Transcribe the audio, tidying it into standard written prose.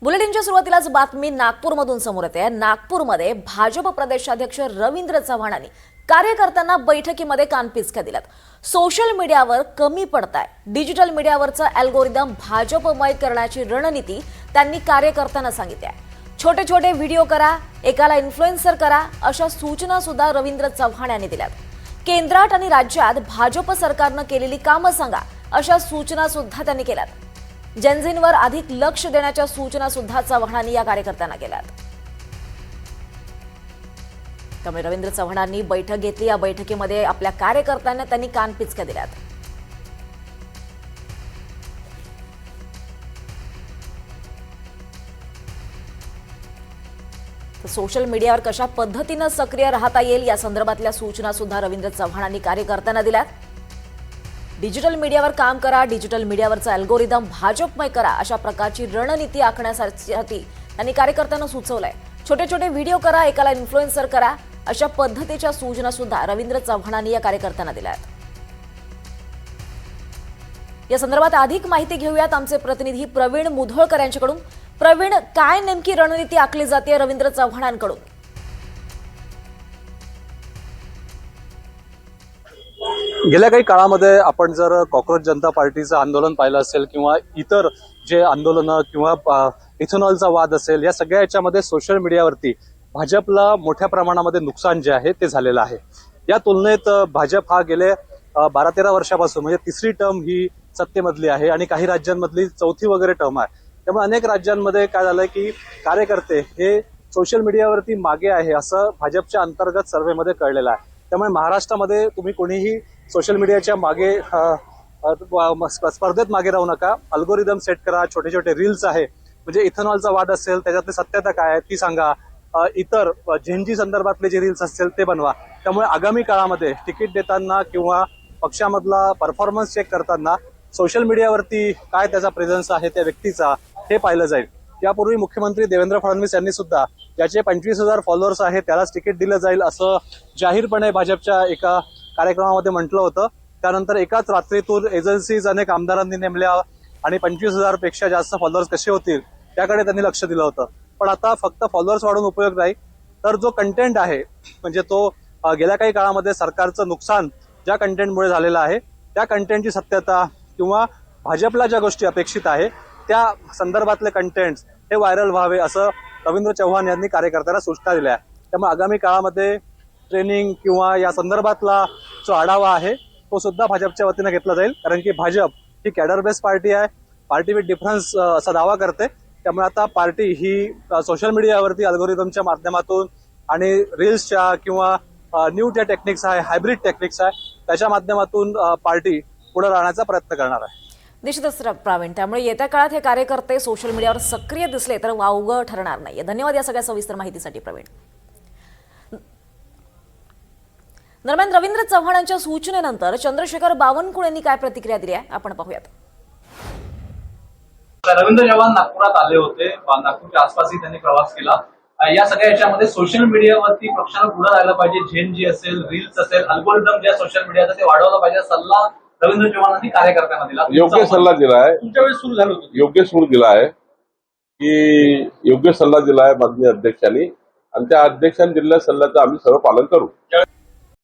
बुलेटिनच्या सुरुवातीलाच बातमी नागपूरमधून समोर येते। नागपूरमध्ये भाजप प्रदेशाध्यक्ष रवींद्र चव्हाणांनी कार्यकर्त्यांना बैठकीमध्ये कानपिचक्या दिल्यात। सोशल मीडियावर कमी पडताय, डिजिटल मीडियावरचा अल्गोरिदम भाजपमय करण्याची रणनीती त्यांनी कार्यकर्त्यांना सांगितली आहे। छोटे छोटे व्हिडिओ करा, एकाला इन्फ्लुएन्सर करा, अशा सूचना सुद्धा रवींद्र चव्हाण यांनी दिल्यात। केंद्रात आणि राज्यात भाजप सरकारनं केलेली कामं सांगा, अशा सूचना सुद्धा त्यांनी केल्यात। जेनझींवर अधिक लक्ष देण्याच्या सूचना सुद्धा चव्हाणांनी या कार्यकर्त्यांना केल्यात। त्यामुळे रवींद्र चव्हाणांनी बैठक घेतली। या बैठकीमध्ये आपल्या कार्यकर्त्यांना त्यांनी कानपिचक्या दिल्यात। सोशल मीडियावर कशा पद्धतीने सक्रिय राहता येईल या संदर्भातल्या सूचना सुद्धा रवींद्र चव्हाणांनी कार्यकर्त्यांना दिल्यात। डिजिटल मीडियावर काम करा, डिजिटल मीडियावरचा अल्गोरिदम भाजपमय करा, अशा प्रकारची रणनीती आखण्यासाठी त्यांनी कार्यकर्त्यांना सुचवलंय। छोटे छोटे व्हिडिओ करा, एकाला इन्फ्लुएन्सर करा, अशा पद्धतीच्या सूचना सुद्धा रवींद्र चव्हाणांनी या कार्यकर्त्यांना दिल्यात। या संदर्भात अधिक माहिती घेऊयात आमचे प्रतिनिधी प्रवीण मुधोळकर यांच्याकडून। प्रवीण, काय नेमकी रणनीती आखली जाते रवींद्र चव्हाणांकडून? गेल्या काही काळामध्ये आपण जर कॉक्रोच जनता पार्टीचं आंदोलन पाहिलं असेल किंवा इतर जे आंदोलनं किंवा इथेनॉलचा वाद असेल, या सगळ्या याच्यामध्ये सोशल मीडियावरती भाजपला मोठ्या प्रमाणामध्ये नुकसान जे आहे ते झालेलं आहे। या तुलनेत भाजप हा गेले 12-13 वर्षापासून म्हणजे तिसरी टर्म ही सत्तेमधली आहे आणि काही राज्यांमधली चौथी वगैरे टर्म आहे। त्यामुळे अनेक राज्यांमध्ये काय झालंय की कार्यकर्ते हे सोशल मीडियावरती मागे आहे असं भाजपच्या अंतर्गत सर्व्हेमध्ये कळलेलं आहे। त्यामुळे महाराष्ट्रामध्ये तुम्ही कोणीही सोशल मीडियाच्या मागे स्पर्धेत मागे राहू नका। अल्गोरिदम सेट करा, छोटे छोटे रील्स आहे, म्हणजे इथेनॉलचा वाद असेल त्याच्यातली सत्यता काय आहे ती सांगा, इतर झेनजी संदर्भातले जे रील्स असतील ते बनवा। त्यामुळे आगामी काळामध्ये तिकीट देताना किंवा पक्षामधला परफॉर्मन्स चेक करताना सोशल मीडियावरती काय त्याचा प्रेझेन्स आहे त्या व्यक्तीचा हे पाहिलं जाईल। यापूर्वी मुख्यमंत्री देवेंद्र फडणवीस यांनी सुद्धा ज्याचे 25,000 फॉलोअर्स आहेत त्यालाच तिकीट दिलं जाईल असं जाहीरपणे भाजपच्या एका कार्यक्रमामध्ये म्हटलं होतं। त्यानंतर एकाच रात्रीतून एजन्सीज अनेक आमदारांनी नेमल्या आणि 25,000 पेक्षा जास्त फॉलोअर्स कसे होतील त्याकडे त्यांनी लक्ष दिलं होतं। पण आता फक्त फॉलोअर्स वाढून उपयोग नाही, तर जो कंटेंट आहे म्हणजे तो गेल्या काही काळामध्ये सरकारचं नुकसान ज्या कंटेंटमुळे झालेलं आहे त्या कंटेंटची सत्यता किंवा भाजपला ज्या गोष्टी अपेक्षित आहे त्या संदर्भातले कंटेंट्स हे व्हायरल व्हावे असं रवींद्र चव्हाण यांनी कार्यकर्त्यांना सूचना दिल्या आहे। त्यामुळे आगामी काळामध्ये ट्रेनिंग किंवा या संदर्भातला जो आढावा आहे तो सुद्धा भाजपच्या वतीने घेतला जाईल, कारण की भाजप ही कॅडर बेस्ड पार्टी आहे, पार्टी विथ डिफरन्स असा दावा करते। त्यामुळे आता पार्टी ही सोशल मीडियावरती अल्गोरिदमच्या माध्यमातून आणि रील्सच्या किंवा न्यू ज्या टेक्निक्स आहे, हायब्रिड टेक्निक्स आहे, त्याच्या माध्यमातून पार्टी पुढे राहण्याचा प्रयत्न करणार आहे। निश्चितच प्रवीण, त्यामुळे येत्या काळात हे कार्यकर्ते सोशल मीडियावर सक्रिय दिसले तर वावगं ठरणार नाही। धन्यवाद या सगळ्या सविस्तर माहितीसाठी प्रवीण। दरम्यान रवींद्र चव्हाणांच्या सूचनेनंतर चंद्रशेखर बावनकुळे यांनी काय प्रतिक्रिया दिली आहे आपण पाहूयात। रवींद्र चव्हाण नागपुरात आले होते, नागपूरच्या आसपासही त्यांनी प्रवास केला। या सगळ्या याच्यामध्ये सोशल मीडियावरती पक्षानं पुढे राहिलं पाहिजे, झेन जी असेल, रील्स असेल, अल्गोरिदम ज्या सोशल मीडियाचं ते वाढवलं पाहिजे सल्ला रवींद्र चव्हाणांनी कार्यकर्त्यांना दिला। योग्य सल्ला दिला आहे, तुमच्या वेळेस सुरू झालं होतं, योग्य सूर दिला आहे की योग्य सल्ला दिला आहे माननीय अध्यक्षांनी आणि त्या अध्यक्षांनी दिलेल्या सल्ल्याचं आम्ही सर्व पालन करू।